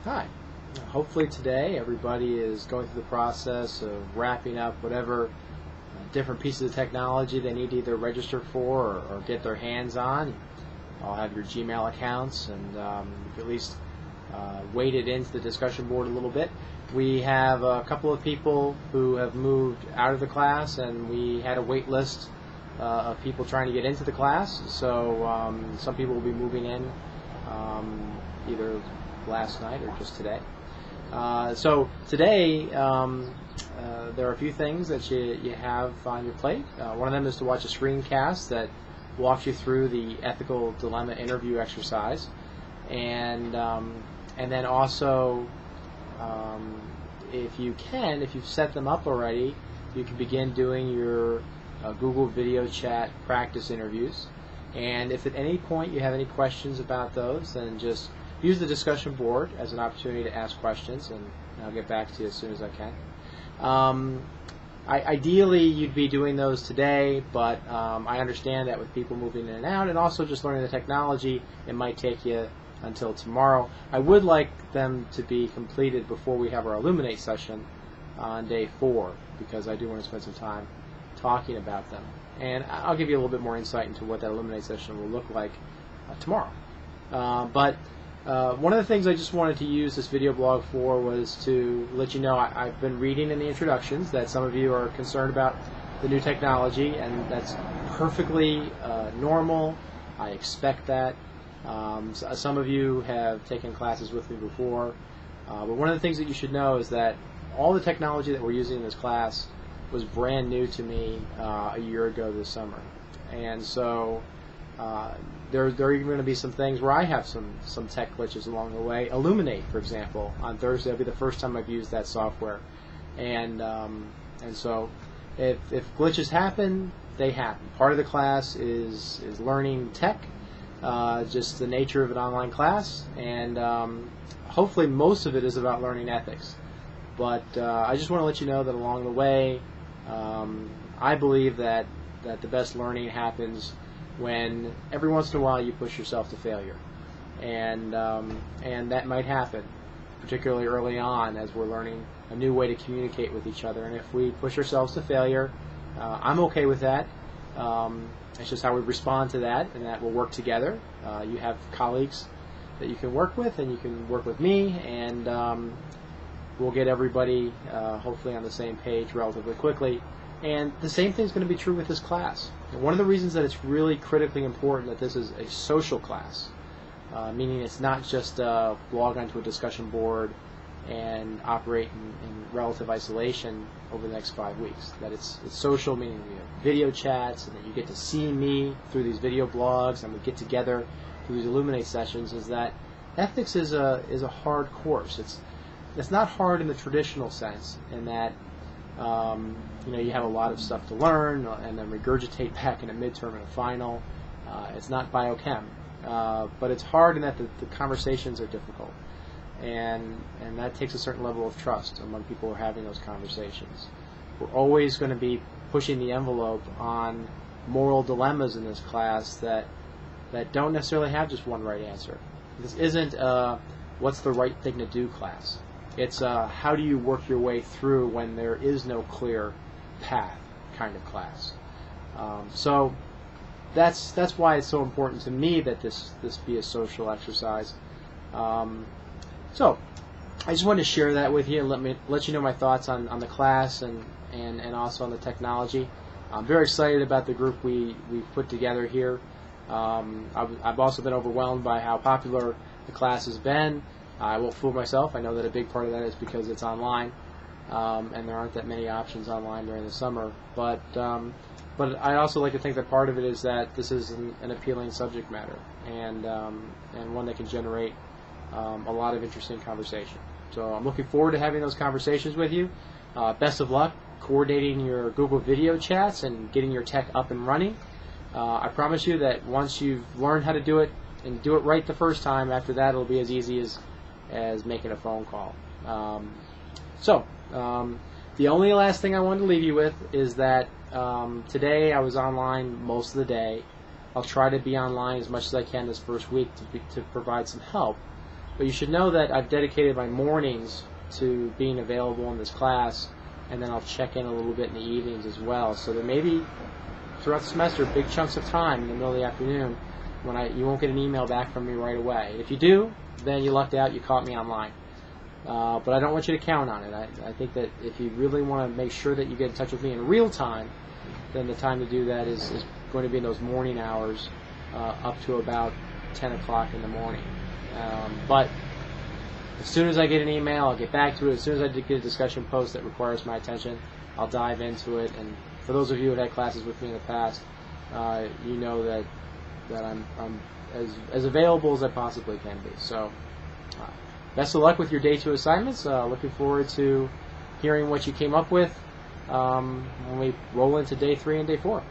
Hi. Hopefully today everybody is going through the process of wrapping up whatever different pieces of technology they need to either register for or get their hands on. I'll have your Gmail accounts and at least waded into the discussion board a little bit. We have a couple of people who have moved out of the class, and we had a wait list of people trying to get into the class. So some people will be moving in either last night or just today. So today there are a few things that you have on your plate. One of them is to watch a screencast that walks you through the ethical dilemma interview exercise, and then also if you've set them up already, you can begin doing your Google video chat practice interviews. And if at any point you have any questions about those, then just use the discussion board as an opportunity to ask questions, and I'll get back to you as soon as I can. Ideally, you'd be doing those today, but I understand that with people moving in and out, and also just learning the technology, it might take you until tomorrow. I would like them to be completed before we have our Illuminate session on day 4, because I do want to spend some time talking about them. And I'll give you a little bit more insight into what that Illuminate session will look like tomorrow. But one of the things I just wanted to use this video blog for was to let you know I've been reading in the introductions that some of you are concerned about the new technology, and that's perfectly normal. I expect that. Some of you have taken classes with me before, but one of the things that you should know is that all the technology that we're using in this class was brand new to me a year ago this summer, and so there are even going to be some things where I have some tech glitches along the way. Illuminate, for example, on Thursday will be the first time I've used that software, and so if glitches happen, they happen. Part of the class is learning tech, just the nature of an online class, and hopefully most of it is about learning ethics. But I just want to let you know that along the way, I believe that the best learning happens when every once in a while you push yourself to failure, and that might happen, particularly early on as we're learning a new way to communicate with each other. And if we push ourselves to failure, I'm okay with that. It's just how we respond to that, and that will work together. You have colleagues that you can work with, and you can work with me, and we'll get everybody hopefully on the same page relatively quickly. And the same thing is going to be true with this class. And one of the reasons that it's really critically important that this is a social class, meaning it's not just log onto a discussion board and operate in relative isolation over the next 5 weeks. That it's social, meaning we have video chats, and that you get to see me through these video blogs, and we get together through these Illuminate sessions. Is that ethics is a hard course. It's not hard in the traditional sense, in that you have a lot of stuff to learn and then regurgitate back in a midterm and a final. It's not biochem, but it's hard in that the conversations are difficult, and that takes a certain level of trust among people who are having those conversations. We're always going to be pushing the envelope on moral dilemmas in this class that don't necessarily have just one right answer. This isn't what's the right thing to do class. It's how do you work your way through when there is no clear path kind of class. So that's why it's so important to me that this be a social exercise. So I just wanted to share that with you and let you know my thoughts on the class and also on the technology. I'm very excited about the group we've put together here. I've also been overwhelmed by how popular the class has been. I won't fool myself. I know that a big part of that is because it's online, and there aren't that many options online during the summer. But I also like to think that part of it is that this is an appealing subject matter, and one that can generate a lot of interesting conversation. So I'm looking forward to having those conversations with you. Best of luck coordinating your Google video chats and getting your tech up and running. I promise you that once you've learned how to do it and do it right the first time, after that it'll be as easy as making a phone call. The only last thing I wanted to leave you with is that today I was online most of the day. I'll try to be online as much as I can this first week to provide some help. But you should know that I've dedicated my mornings to being available in this class, and then I'll check in a little bit in the evenings as well. So there may be, throughout the semester, big chunks of time in the middle of the afternoon when you won't get an email back from me right away. If you do, then you lucked out, you caught me online. But I don't want you to count on it. I think that if you really want to make sure that you get in touch with me in real time, then the time to do that is going to be in those morning hours up to about 10 o'clock in the morning. But as soon as I get an email, I'll get back to it. As soon as I get a discussion post that requires my attention, I'll dive into it. And for those of you who have had classes with me in the past, you know that I'm as available as I possibly can be. So best of luck with your Day 2 assignments. Looking forward to hearing what you came up with when we roll into Day 3 and Day 4.